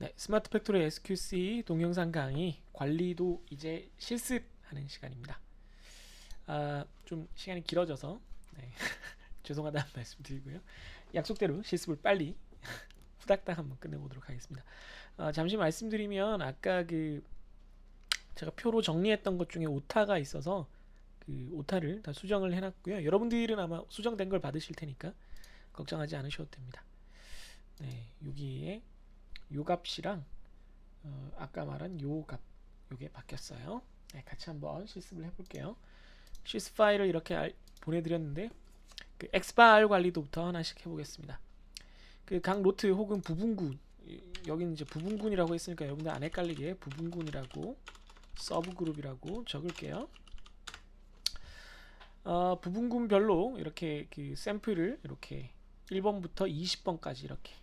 네, 스마트 팩토리 SQC 동영상 강의 관리도 이제 실습하는 시간입니다. 좀 시간이 길어져서 네, 죄송하다는 말씀 드리고요. 약속대로 실습을 빨리 후닥닥 한번 끝내보도록 하겠습니다. 잠시 말씀드리면 아까 제가 표로 정리했던 것 중에 오타가 있어서 그 오타를 다 수정을 해놨고요. 여러분들은 아마 수정된 걸 받으실 테니까 걱정하지 않으셔도 됩니다. 네, 여기에 요 값이랑 아까 말한 요 값 요게 바뀌었어요. 네, 같이 한번 실습을 해볼게요. 실습 파일을 이렇게 보내드렸는데 그 xbar 관리도부터 하나씩 해보겠습니다. 그 각 노트 혹은 부분군, 여기는 이제 부분군이라고 했으니까 여러분들 안 헷갈리게 부분군이라고 서브 그룹이라고 적을게요. 부분군별로 이렇게 그 샘플을 이렇게 1번부터 20번까지 이렇게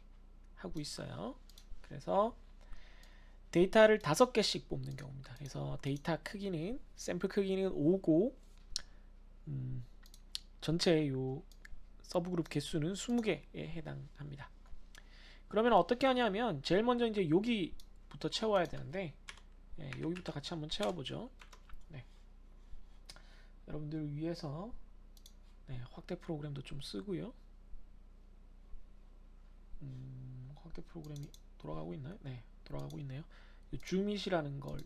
하고 있어요. 그래서 데이터를 5개씩 뽑는 경우입니다. 그래서 데이터 크기는 샘플 크기는 5고 전체 요 서브그룹 개수는 20개에 해당합니다. 그러면 어떻게 하냐면 제일 먼저 이제 여기부터 채워야 되는데 여기부터 같이 한번 채워보죠. 네. 여러분들 위해서 확대 프로그램도 좀 쓰고요. 확대 프로그램이 돌아가고 있나요? 네, 돌아가고 있네요. 줌잇이라는 걸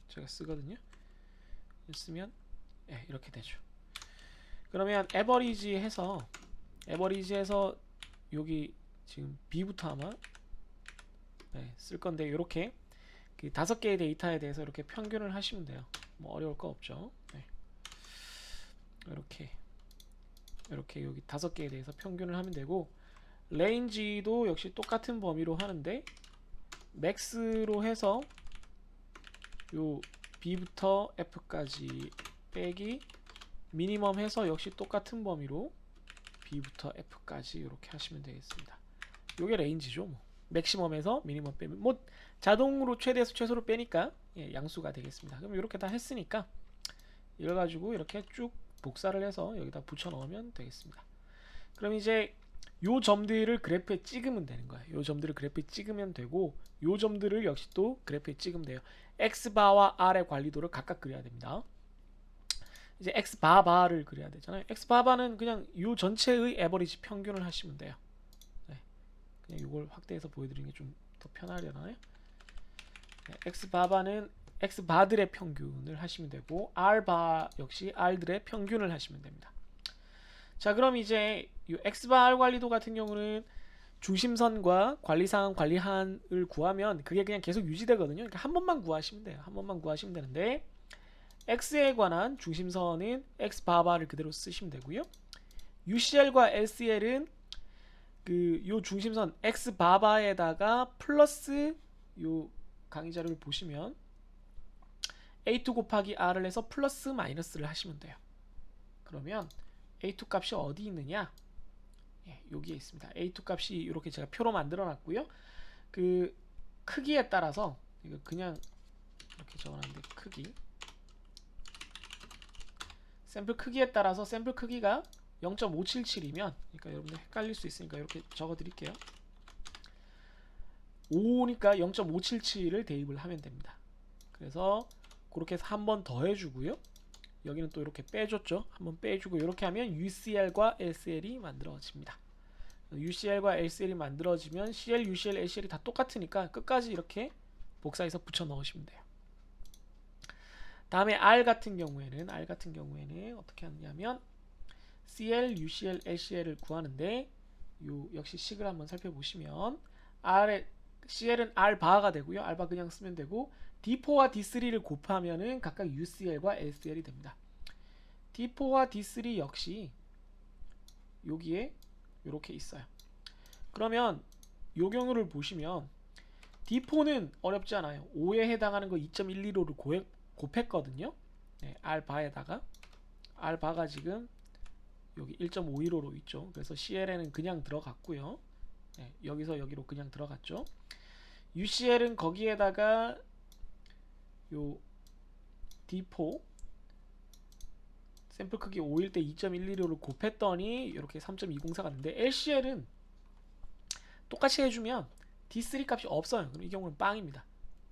제가 쓰거든요. 쓰면 이렇게 되죠. 그러면 에버리지해서 여기 지금 B부터 아마 쓸 건데 이렇게 그 5개의 데이터에 대해서 이렇게 평균을 하시면 돼요. 뭐 어려울 거 없죠. 이렇게 여기 5개에 대해서 평균을 하면 되고 레인지도 역시 똑같은 범위로 하는데 맥스로 해서 요 B부터 F까지 빼기 미니멈 해서 역시 똑같은 범위로 B부터 F까지 이렇게 하시면 되겠습니다. 요게 레인지죠. 뭐. 맥시멈에서 미니멈 빼면 뭐 자동으로 최대에서 최소로 빼니까 양수가 되겠습니다. 그럼 이렇게 다 했으니까 이걸 가지고 이렇게 쭉 복사를 해서 여기다 붙여 넣으면 되겠습니다. 그럼 이제 요 점들을 그래프에 찍으면 되는 거예요. 요 점들을 그래프에 찍으면 되고 요 점들을 역시 또 그래프에 찍으면 돼요. X바와 R의 관리도를 각각 그려야 됩니다. 이제 X바바를 그려야 되잖아요. X바바는 그냥 요 전체의 에버리지 평균을 하시면 돼요. 그냥 이걸 확대해서 보여드리는 게 좀 더 편하려나요? X바바는 X바들의 평균을 하시면 되고 R바 역시 R들의 평균을 하시면 됩니다. 자, 그럼 이제 이 X바 R 관리도 같은 경우는 중심선과 관리사항, 관리한을 구하면 그게 그냥 계속 유지되거든요. 그러니까 한 번만 구하시면 돼요. 한 번만 구하시면 되는데 X에 관한 중심선은 X바바를 그대로 쓰시면 되고요. UCL과 LCL은 요 중심선 X바바에다가 플러스 요 강의 자료를 보시면 A2 곱하기 R을 해서 플러스 마이너스를 하시면 돼요. 그러면 A2 값이 어디 있느냐? 여기에 있습니다. A2 값이 이렇게 제가 표로 만들어 놨고요. 그 크기에 따라서 이거 그냥 이렇게 적어놨는데 크기 샘플 크기에 따라서 샘플 크기가 0.577이면 그러니까 여러분들 헷갈릴 수 있으니까 이렇게 적어 드릴게요. 5니까 0.577을 대입을 하면 됩니다. 그래서 그렇게 해서 한 번 더 해주고요. 여기는 또 이렇게 빼줬죠. 한번 빼주고 이렇게 하면 UCL과 LCL이 만들어집니다. UCL과 LCL이 만들어지면 CL, UCL, LCL이 다 똑같으니까 끝까지 이렇게 복사해서 붙여 넣으시면 돼요. 다음에 R 같은 경우에는 어떻게 하느냐면 CL, UCL, LCL을 구하는데 역시 식을 한번 살펴보시면 CL은 R 바가 되고요. R 바 그냥 쓰면 되고 D4와 D3를 곱하면은 각각 UCL과 LCL이 됩니다. D4와 D3 역시 여기에 이렇게 있어요. 그러면 요 경우를 보시면 D4는 어렵지 않아요. 5에 해당하는 거 2.125로 곱했거든요. R바에다가 R바가 지금 여기 1.515로 있죠. 그래서 CL에는 그냥 들어갔고요. 여기서 여기로 그냥 들어갔죠. UCL은 거기에다가 요 D4 샘플 크기 5일 때 2.115를 곱했더니 이렇게 3.204가 됐는데 LCL은 똑같이 해주면 D3 값이 없어요. 그럼 이 경우는 빵입니다.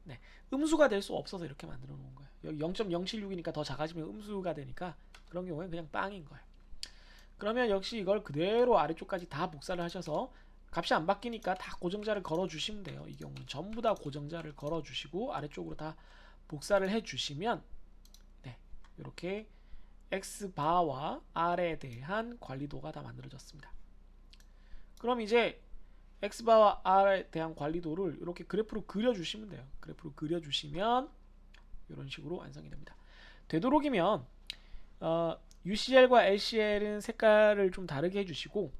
네, 음수가 될 수 없어서 이렇게 만들어 놓은 거예요. 여기 0.076이니까 더 작아지면 음수가 되니까 그런 경우에 그냥 빵인 거예요. 그러면 역시 이걸 그대로 아래쪽까지 다 복사를 하셔서 값이 안 바뀌니까 다 고정자를 걸어 주시면 돼요. 이 경우는 전부 다 고정자를 걸어 주시고 아래쪽으로 다 복사를 해 주시면 네, 이렇게 X바와 R에 대한 관리도가 다 만들어졌습니다. 그럼 이제 X바와 R에 대한 관리도를 이렇게 그래프로 그려주시면 돼요. 그래프로 그려주시면 이런 식으로 완성이 됩니다. 되도록이면 UCL과 LCL은 색깔을 좀 다르게 해주시고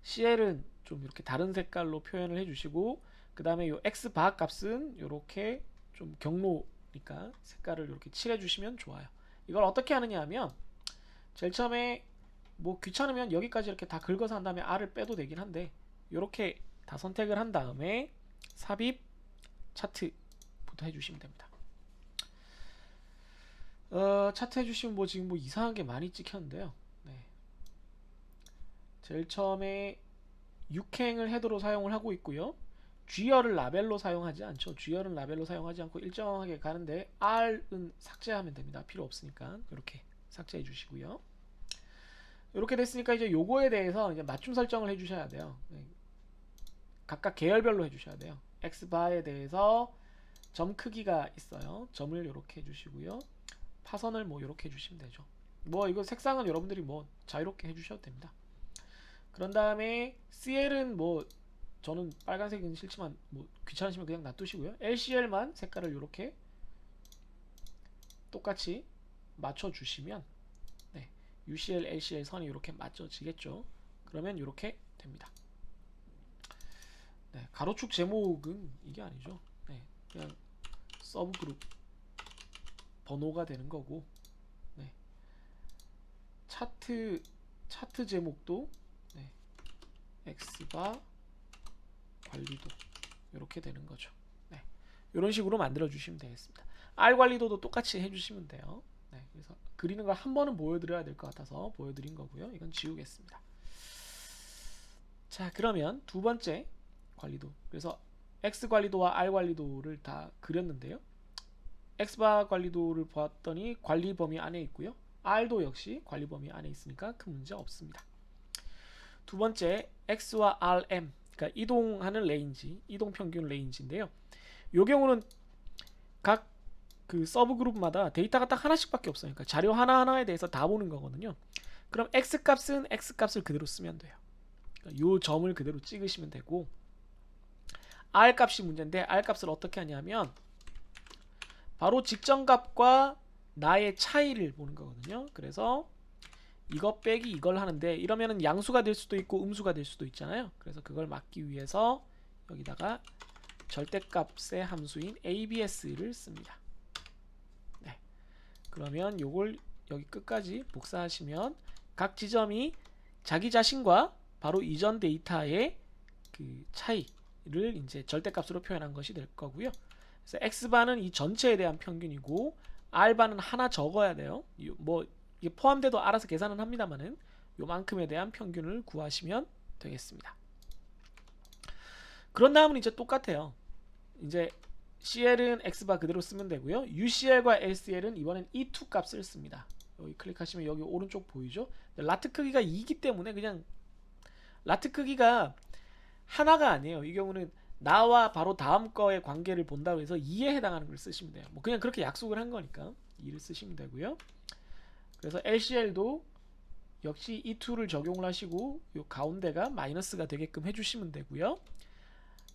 CL은 좀 이렇게 다른 색깔로 표현을 해주시고 그 다음에 이 X바 값은 이렇게 좀 경로니까 색깔을 이렇게 칠해주시면 좋아요. 이걸 어떻게 하느냐 하면 제일 처음에 뭐 귀찮으면 여기까지 이렇게 다 긁어서 한 다음에 R을 빼도 되긴 한데 이렇게 다 선택을 한 다음에 삽입 차트부터 해주시면 됩니다. 차트 해주시면 뭐 지금 뭐 이상한 게 많이 찍혔는데요. 네. 제일 처음에 육행을 헤더로 사용을 하고 있고요. G열을 라벨로 사용하지 않죠. G열은 라벨로 사용하지 않고 일정하게 가는데 R은 삭제하면 됩니다. 필요 없으니까 이렇게 삭제해 주시고요. 이렇게 됐으니까 이제 요거에 대해서 이제 맞춤 설정을 해주셔야 돼요. 네. 각각 계열별로 해주셔야 돼요. X바에 대해서 점 크기가 있어요. 점을 이렇게 해주시고요. 파선을 뭐 이렇게 해주시면 되죠. 뭐 이거 색상은 여러분들이 뭐 자유롭게 해주셔도 됩니다. 그런 다음에 CL은 뭐 저는 빨간색은 싫지만 뭐 귀찮으시면 그냥 놔두시고요. LCL만 색깔을 이렇게 똑같이 맞춰주시면 네, UCL, LCL 선이 이렇게 맞춰지겠죠. 그러면 이렇게 됩니다. 네, 가로축 제목은 이게 아니죠. 네, 그냥 서브그룹 번호가 되는 거고 네, 차트 제목도 네, X바 관리도 이렇게 되는 거죠. 네, 이런 식으로 만들어 주시면 되겠습니다. R 관리도도 똑같이 해주시면 돼요. 네, 그래서 그리는 걸 한 번은 보여드려야 될 것 같아서 보여드린 거고요. 이건 지우겠습니다. 자, 그러면 두 번째 관리도. 그래서 X 관리도와 R 관리도를 다 그렸는데요. X바 관리도를 보았더니 관리 범위 안에 있고요. R도 역시 관리 범위 안에 있으니까 큰 문제 없습니다. 두 번째 X와 RM, 그러니까 이동하는 레인지, 이동 평균 레인지인데요. 이 경우는 각 그 서브 그룹마다 데이터가 딱 하나씩밖에 없어요. 그러니까 자료 하나하나에 대해서 다 보는 거거든요. 그럼 X 값은 X 값을 그대로 쓰면 돼요. 그러니까 이 점을 그대로 찍으시면 되고 R 값이 문제인데 R 값을 어떻게 하냐면 바로 직전값과 나의 차이를 보는 거거든요. 그래서 이거 빼기 이걸 하는데 이러면은 양수가 될 수도 있고 음수가 될 수도 있잖아요. 그래서 그걸 막기 위해서 여기다가 절대값의 함수인 ABS를 씁니다. 네. 그러면 요걸 여기 끝까지 복사하시면 각 지점이 자기 자신과 바로 이전 데이터의 그 차이를 이제 절대값으로 표현한 것이 될 거고요. 그래서 X바는 이 전체에 대한 평균이고 R바는 하나 적어야 돼요. 뭐 이게 포함돼도 알아서 계산은 합니다만은 요만큼에 대한 평균을 구하시면 되겠습니다. 그런 다음은 이제 똑같아요. 이제 CL은 X바 그대로 쓰면 되고요. UCL과 LCL은 이번엔 E2 값을 씁니다. 여기 클릭하시면 여기 오른쪽 보이죠? 라트 크기가 2이기 때문에 그냥 라트 크기가 하나가 아니에요. 이 경우는 나와 바로 다음 거의 관계를 본다고 해서 2에 해당하는 걸 쓰시면 돼요. 뭐 그냥 그렇게 약속을 한 거니까 2를 쓰시면 되고요. 그래서 LCL도 역시 E2를 적용을 하시고 요 가운데가 마이너스가 되게끔 해주시면 되고요.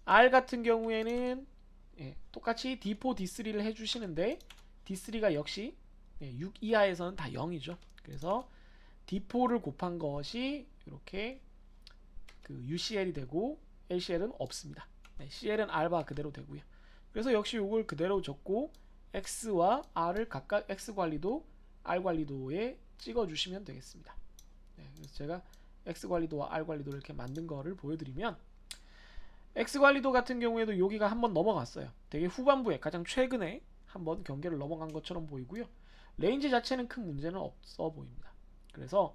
R 같은 경우에는 똑같이 D4, D3를 해주시는데 D3가 역시 6 이하에서는 다 0이죠. 그래서 D4를 곱한 것이 이렇게 그 UCL이 되고 LCL은 없습니다. CL은 R바 그대로 되고요. 그래서 역시 이걸 그대로 적고 X와 R을 각각 X 관리도, R 관리도에 찍어주시면 되겠습니다. 그래서 제가 X 관리도와 R 관리도를 이렇게 만든 거를 보여드리면 X 관리도 같은 경우에도 여기가 한번 넘어갔어요. 되게 후반부에 가장 최근에 한번 경계를 넘어간 것처럼 보이고요. 레인지 자체는 큰 문제는 없어 보입니다. 그래서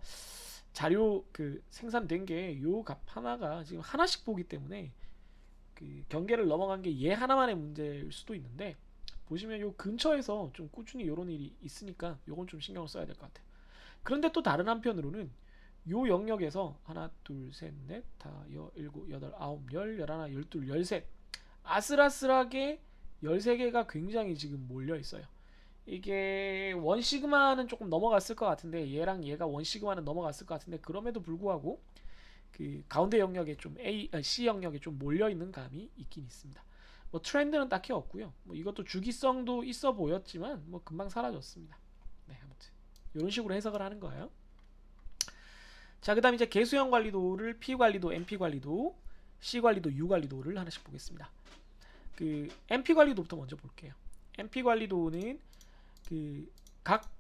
자료 그 생산된 게 요 값 하나가 지금 하나씩 보기 때문에 그 경계를 넘어간 게 얘 하나만의 문제일 수도 있는데, 보시면 요 근처에서 좀 꾸준히 이런 일이 있으니까 요건 좀 신경을 써야 될 것 같아요. 그런데 또 다른 한편으로는 요 영역에서 하나, 둘, 셋, 넷, 다, 일곱, 여덟, 아홉, 열, 열하나, 열둘, 열셋, 아슬아슬하게 13개가 굉장히 지금 몰려 있어요. 이게 원 시그마는 조금 넘어갔을 것 같은데, 얘랑 얘가 원 시그마는 넘어갔을 것 같은데, 그럼에도 불구하고 그 가운데 영역에 좀 C 영역에 좀 몰려 있는 감이 있긴 있습니다. 뭐 트렌드는 딱히 없고요. 뭐 이것도 주기성도 있어 보였지만 뭐 금방 사라졌습니다. 네, 아무튼 이런 식으로 해석을 하는 거예요. 자, 그다음 이제 개수형 관리도를 P 관리도, MP 관리도, C 관리도, U 관리도를 하나씩 보겠습니다. 그 MP 관리도부터 먼저 볼게요. MP 관리도는 각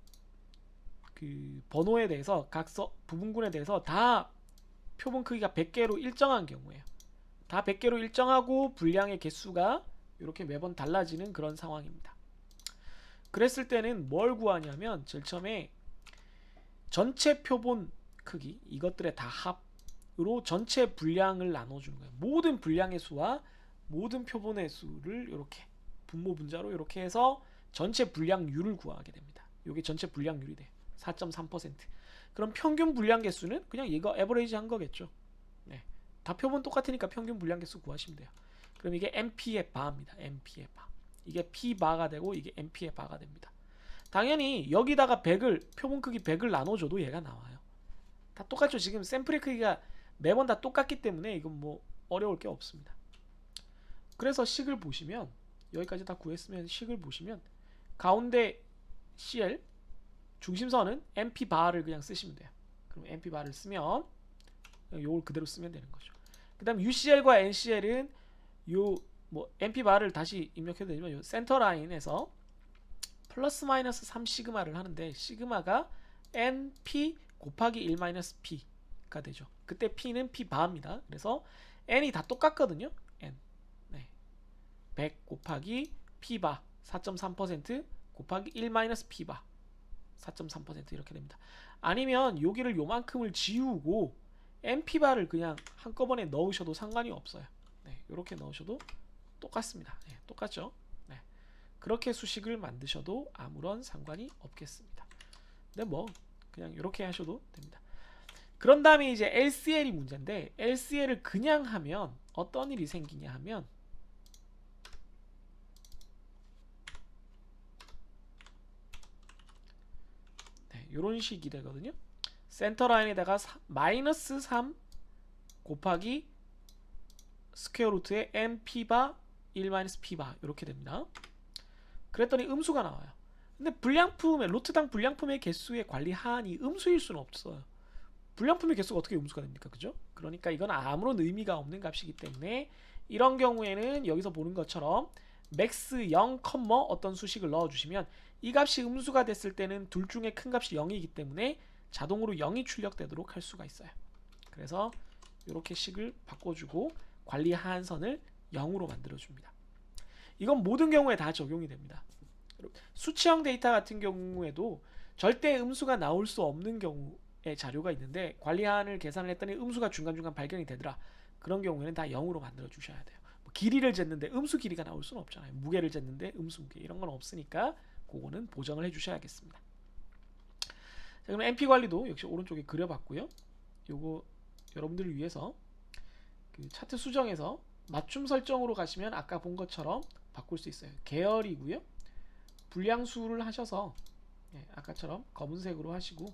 번호에 대해서 각 부분군에 대해서 다 표본 크기가 100개로 일정한 경우에요. 다 100개로 일정하고 분량의 개수가 이렇게 매번 달라지는 그런 상황입니다. 그랬을 때는 뭘 구하냐면 제일 처음에 전체 표본 크기, 이것들의 다 합으로 전체 분량을 나눠주는 거예요. 모든 분량의 수와 모든 표본의 수를 이렇게 분모 분자로 이렇게 해서 전체 분량률을 구하게 됩니다. 이게 전체 분량률이 돼요. 4.3%. 그럼 평균 분량 개수는 그냥 이거 에버리지 한 거겠죠. 네. 다 표본 똑같으니까 평균 분량 개수 구하시면 돼요. 그럼 이게 MP의 바입니다. MP의 바. 이게 P 바가 되고 이게 MP의 바가 됩니다. 당연히 여기다가 100을 표본 크기 100을 나눠줘도 얘가 나와요. 다 똑같죠. 지금 샘플의 크기가 매번 다 똑같기 때문에 이건 뭐 어려울 게 없습니다. 그래서 식을 보시면 여기까지 다 구했으면 식을 보시면 가운데 CL 중심선은 MP 바를 그냥 쓰시면 돼요. 그럼 MP 바를 쓰면 요걸 그대로 쓰면 되는 거죠. 그다음 UCL과 NCL은 요 뭐 MP 바를 다시 입력해도 되지만 요 센터 라인에서 플러스 마이너스 3 시그마를 하는데 시그마가 NP 곱하기 1 마이너스 P가 되죠. 그때 P는 P 바입니다. 그래서 N이 다 똑같거든요. N. 네. 100 곱하기 P 바 4.3% 곱하기 1 마이너스 P 바 4.3% 이렇게 됩니다. 아니면 여기를 요만큼을 지우고 MP바를 그냥 한꺼번에 넣으셔도 상관이 없어요. 네, 이렇게 넣으셔도 똑같습니다. 네, 똑같죠? 네, 그렇게 수식을 만드셔도 아무런 상관이 없겠습니다. 근데 뭐 그냥 이렇게 하셔도 됩니다. 그런 다음에 이제 LCL이 문제인데 LCL을 그냥 하면 어떤 일이 생기냐 하면 이런 식이 되거든요. 센터 라인에다가 마이너스 3 곱하기 스퀘어 루트의 MP바 1 마이너스 P바 이렇게 됩니다. 그랬더니 음수가 나와요. 근데 불량품의 루트당 불량품의 개수의 관리 하한이 음수일 수는 없어요. 불량품의 개수가 어떻게 음수가 됩니까? 그죠? 그러니까 이건 아무런 의미가 없는 값이기 때문에 이런 경우에는 여기서 보는 것처럼 맥스 0, 어떤 수식을 넣어주시면 이 값이 음수가 됐을 때는 둘 중에 큰 값이 0이기 때문에 자동으로 0이 출력되도록 할 수가 있어요. 그래서 이렇게 식을 바꿔주고 관리 하한선을 0으로 만들어줍니다. 이건 모든 경우에 다 적용이 됩니다. 수치형 데이터 같은 경우에도 절대 음수가 나올 수 없는 경우의 자료가 있는데 관리 하한을 계산을 했더니 음수가 중간중간 발견이 되더라. 그런 경우에는 다 0으로 만들어 주셔야 돼요. 뭐 길이를 쟀는데 음수 길이가 나올 수는 없잖아요. 무게를 쟀는데 음수 무게 이런 건 없으니까 그거는 보정을 해주셔야겠습니다. 자, 그럼 MP 관리도 역시 오른쪽에 그려봤고요. 요거 여러분들을 위해서 그 차트 수정에서 맞춤 설정으로 가시면 아까 본 것처럼 바꿀 수 있어요. 계열이고요. 분량수를 하셔서 아까처럼 검은색으로 하시고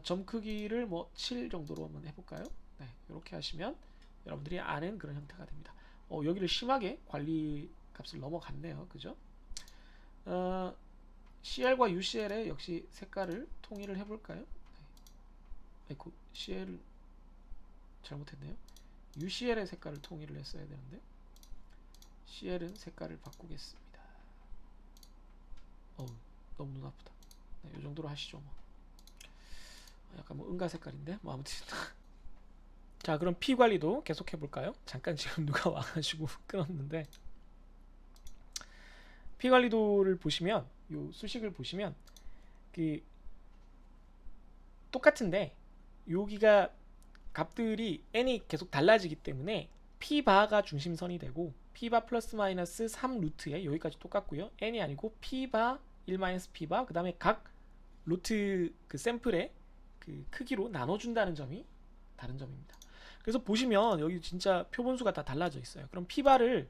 점 크기를 뭐 7 정도로 한번 해볼까요? 네, 이렇게 하시면 여러분들이 아는 그런 형태가 됩니다. 여기를 심하게 관리 값을 넘어갔네요. 그죠? CL과 UCL의 역시 색깔을 통일을 해볼까요? 네. CL 잘못했네요. UCL의 색깔을 통일을 했어야 되는데 CL은 색깔을 바꾸겠습니다. 너무 눈 아프다. 네, 이 정도로 하시죠. 뭐. 약간 뭐 은가 색깔인데 뭐 아무튼 자, 그럼 P 관리도 계속 해볼까요? 잠깐 지금 누가 와가지고 끊었는데 P 관리도를 보시면 요 수식을 보시면 그 똑같은데 여기가 값들이 n이 계속 달라지기 때문에 P바가 중심선이 되고 P바 플러스 마이너스 3 루트에 여기까지 똑같고요. n이 아니고 P바 1 마이너스 P바 그 다음에 각 루트 그 샘플의 그 크기로 나눠준다는 점이 다른 점입니다. 그래서 보시면 여기 진짜 표본수가 다 달라져 있어요. 그럼 P바를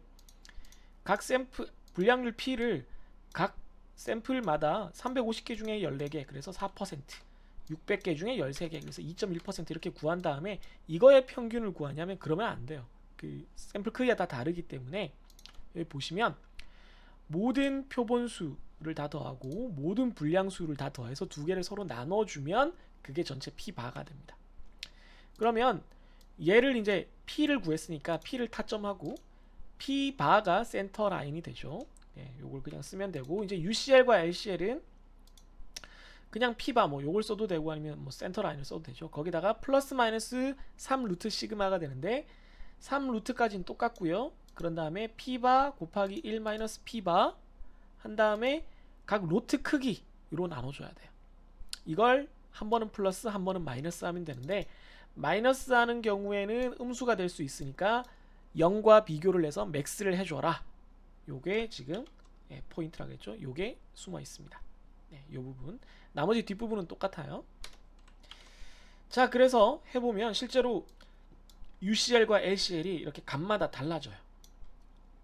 각 샘플 불량률 P를 각 샘플마다 350개 중에 14개 그래서 4%, 600개 중에 13개 그래서 2.1% 이렇게 구한 다음에 이거의 평균을 구하냐면 그러면 안 돼요. 그 샘플 크기가 다 다르기 때문에 여기 보시면 모든 표본수를 다 더하고 모든 불량수를 다 더해서 두 개를 서로 나눠주면 그게 전체 P바가 됩니다. 그러면 얘를 이제 P를 구했으니까 P를 타점하고 P바가 센터 라인이 되죠. 네, 요걸 그냥 쓰면 되고 이제 UCL과 LCL은 그냥 P바 뭐 요걸 써도 되고 아니면 뭐 센터 라인을 써도 되죠. 거기다가 플러스 마이너스 3 루트 시그마가 되는데 3 루트까지는 똑같고요. 그런 다음에 P바 곱하기 1 마이너스 P바 한 다음에 각 로트 크기로 나눠줘야 돼요. 이걸 한 번은 플러스 한 번은 마이너스 하면 되는데 마이너스 하는 경우에는 음수가 될 수 있으니까 0과 비교를 해서 맥스를 해줘라. 요게 지금 포인트라겠죠. 요게 숨어 있습니다. 네, 요 부분. 나머지 뒷부분은 똑같아요. 자, 그래서 해보면 실제로 UCL과 LCL이 이렇게 값마다 달라져요.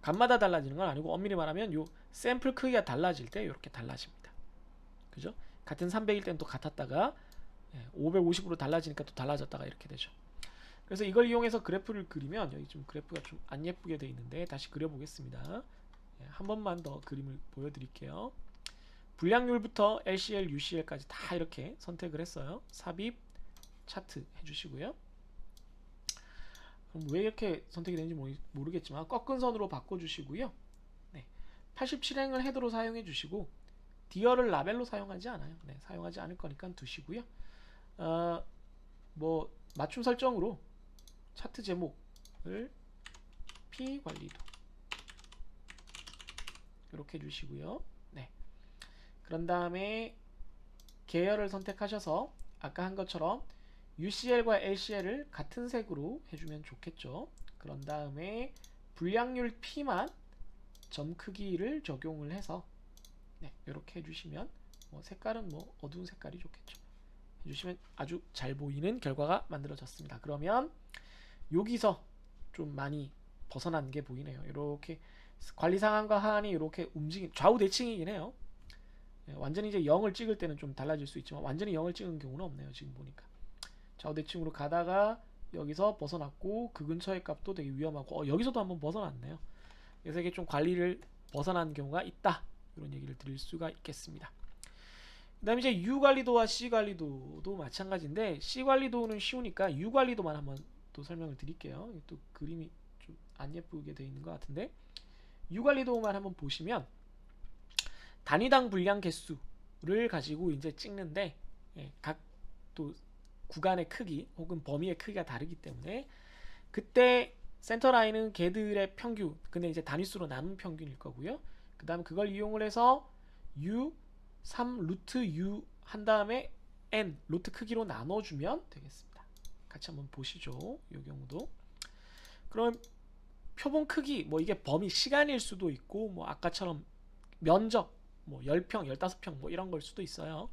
값마다 달라지는 건 아니고 엄밀히 말하면 요 샘플 크기가 달라질 때 이렇게 달라집니다. 그죠? 같은 300일 때는 또 같았다가 550으로 달라지니까 또 달라졌다가 이렇게 되죠. 그래서 이걸 이용해서 그래프를 그리면 여기 좀 그래프가 좀 안 예쁘게 되어 있는데 다시 그려보겠습니다. 한 번만 더 그림을 보여드릴게요. 불량률부터 LCL, UCL까지 다 이렇게 선택을 했어요. 삽입 차트 해주시고요. 그럼 왜 이렇게 선택이 되는지 모르겠지만 꺾은 선으로 바꿔주시고요. 네, 87행을 헤더로 사용해 주시고 디어를 라벨로 사용하지 않아요. 네, 사용하지 않을 거니까 두시고요. 뭐 맞춤 설정으로 차트 제목을 P 관리도 이렇게 해주시고요. 네. 그런 다음에 계열을 선택하셔서 아까 한 것처럼 UCL과 LCL을 같은 색으로 해주면 좋겠죠. 그런 다음에 불량률 P만 점 크기를 적용을 해서 네, 이렇게 해주시면 뭐 색깔은 뭐 어두운 색깔이 좋겠죠. 해주시면 아주 잘 보이는 결과가 만들어졌습니다. 그러면 여기서 좀 많이 벗어난 게 보이네요. 이렇게 관리 상한과 하한이 이렇게 움직인 좌우 대칭이긴 해요. 완전히 이제 0을 찍을 때는 좀 달라질 수 있지만 완전히 0을 찍은 경우는 없네요. 지금 보니까 좌우 대칭으로 가다가 여기서 벗어났고 그 근처의 값도 되게 위험하고 여기서도 한번 벗어났네요. 그래서 이게 좀 관리를 벗어난 경우가 있다. 이런 얘기를 드릴 수가 있겠습니다. 그 다음에 이제 U 관리도와 C 관리도도 마찬가지인데 C 관리도는 쉬우니까 U 관리도만 한번 또 설명을 드릴게요. 또 그림이 좀 안 예쁘게 되어 있는 것 같은데 U 관리도만 한번 보시면 단위당 불량 개수를 가지고 이제 찍는데 각 또 구간의 크기 혹은 범위의 크기가 다르기 때문에 그때 센터 라인은 걔들의 평균 근데 이제 단위수로 나눈 평균일 거고요. 그 다음 그걸 이용을 해서 U 3 루트 U 한 다음에 N 루트 크기로 나눠주면 되겠습니다. 같이 한번 보시죠. 이 경우도 그럼 표본 크기 뭐 이게 범위 시간일 수도 있고 뭐 아까처럼 면적 뭐 10평 15평 뭐 이런 걸 수도 있어요.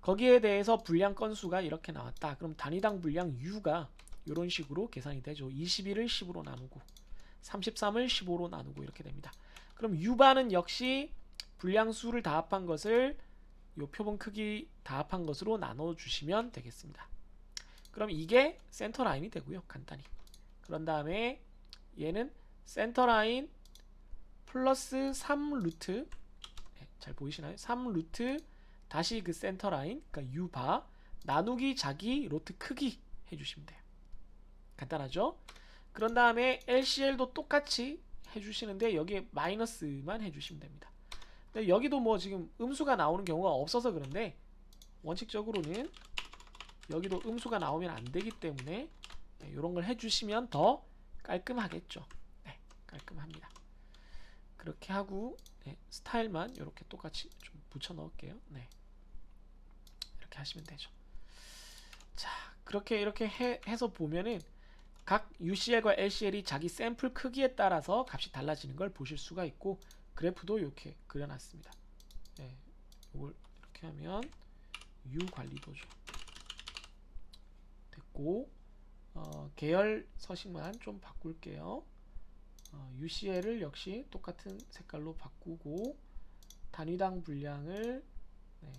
거기에 대해서 분량 건수가 이렇게 나왔다. 그럼 단위당 분량 U가 이런 식으로 계산이 되죠. 21을 10으로 나누고 33을 15로 나누고 이렇게 됩니다. 그럼 U바는 역시 분량수를 다 합한 것을 요 표본 크기 다 합한 것으로 나눠주시면 되겠습니다. 그럼 이게 센터 라인이 되고요. 간단히. 그런 다음에 얘는 센터 라인 플러스 3 루트 잘 보이시나요? 3 루트 다시 그 센터 라인 그러니까 U바 나누기 자기 로트 크기 해주시면 돼요. 간단하죠? 그런 다음에 LCL도 똑같이 해주시는데 여기에 마이너스만 해주시면 됩니다. 근데 여기도 뭐 지금 음수가 나오는 경우가 없어서 그런데 원칙적으로는 여기도 음수가 나오면 안 되기 때문에 이런 걸 해주시면 더 깔끔하겠죠. 네, 깔끔합니다. 그렇게 하고 스타일만 이렇게 똑같이 좀 붙여 넣을게요. 네, 이렇게 하시면 되죠. 자, 그렇게 이렇게 해서 보면은 각 UCL과 LCL이 자기 샘플 크기에 따라서 값이 달라지는 걸 보실 수가 있고, 그래프도 이렇게 그려놨습니다. 네, 이걸 이렇게 하면 U 관리도죠. 됐고, 계열 서식만 좀 바꿀게요. UCL을 역시 똑같은 색깔로 바꾸고, 단위당 분량을 네,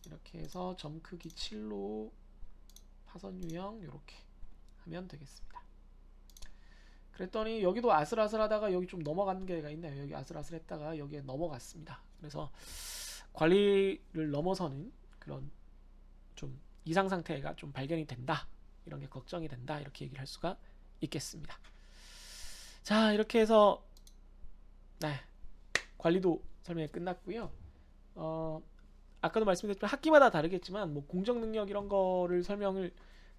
이렇게 해서 점 크기 7로 파선 유형 이렇게 하면 되겠습니다. 그랬더니 여기도 아슬아슬하다가 여기 좀 넘어간 게가 있네요. 여기 아슬아슬했다가 여기에 넘어갔습니다. 그래서 관리를 넘어서는 그런 좀 이상 상태가 좀 발견이 된다, 이런 게 걱정이 된다, 이렇게 얘기를 할 수가 있겠습니다. 자, 이렇게 해서 네, 관리도 설명이 끝났고요. 아까도 말씀드렸지만 학기마다 다르겠지만 뭐 공정 능력 이런 거를 설명을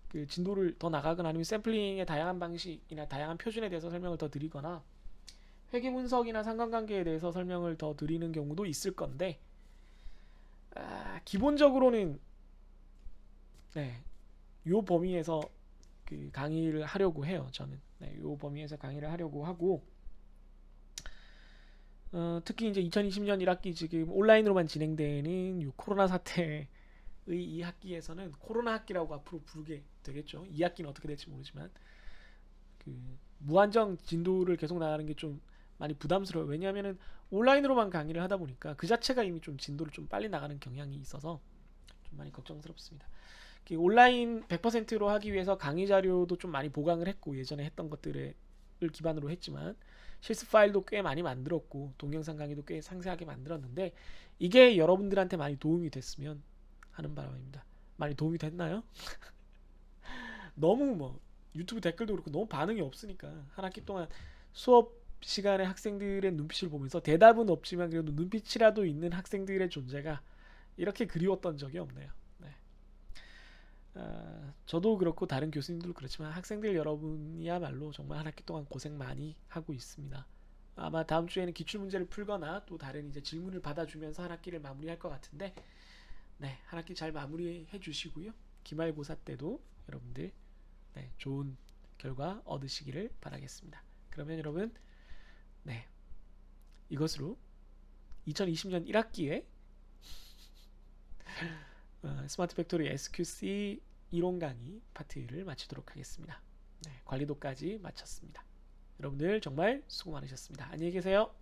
그 진도를 더 나가거나 아니면 샘플링의 다양한 방식이나 다양한 표준에 대해서 설명을 더 드리거나 회계 분석이나 상관관계에 대해서 설명을 더 드리는 경우도 있을 건데, 기본적으로는 네, 요 범위에서 그 강의를 하려고 해요. 저는 네, 요 범위에서 강의를 하려고 하고, 특히 이제 2020년 1학기 지금 온라인으로만 진행되는 요 코로나 사태의 이 학기에서는 코로나 학기라고 앞으로 부르게 되겠죠. 2학기는 어떻게 될지 모르지만 그 무한정 진도를 계속 나가는 게 좀 많이 부담스러워요. 왜냐하면은 온라인으로만 강의를 하다 보니까 그 자체가 이미 좀 진도를 좀 빨리 나가는 경향이 있어서 좀 많이 걱정스럽습니다. 온라인 100%로 하기 위해서 강의 자료도 좀 많이 보강을 했고, 예전에 했던 것들을 기반으로 했지만 실습 파일도 꽤 많이 만들었고 동영상 강의도 꽤 상세하게 만들었는데, 이게 여러분들한테 많이 도움이 됐으면 하는 바람입니다. 많이 도움이 됐나요? 너무 뭐 유튜브 댓글도 그렇고 너무 반응이 없으니까 한 학기 동안 수업 시간에 학생들의 눈빛을 보면서 대답은 없지만 그래도 눈빛이라도 있는 학생들의 존재가 이렇게 그리웠던 적이 없네요. 네. 저도 그렇고 다른 교수님들도 그렇지만 학생들 여러분이야말로 정말 한 학기 동안 고생 많이 하고 있습니다. 아마 다음 주에는 기출 문제를 풀거나 또 다른 이제 질문을 받아주면서 한 학기를 마무리할 것 같은데, 네, 한 학기 잘 마무리해 주시고요. 기말고사 때도 여러분들 네, 좋은 결과 얻으시기를 바라겠습니다. 그러면 여러분, 네, 이것으로 2020년 1학기에 스마트 팩토리 SQC 이론 강의 파트를 마치도록 하겠습니다. 네, 관리도까지 마쳤습니다. 여러분들 정말 수고 많으셨습니다. 안녕히 계세요.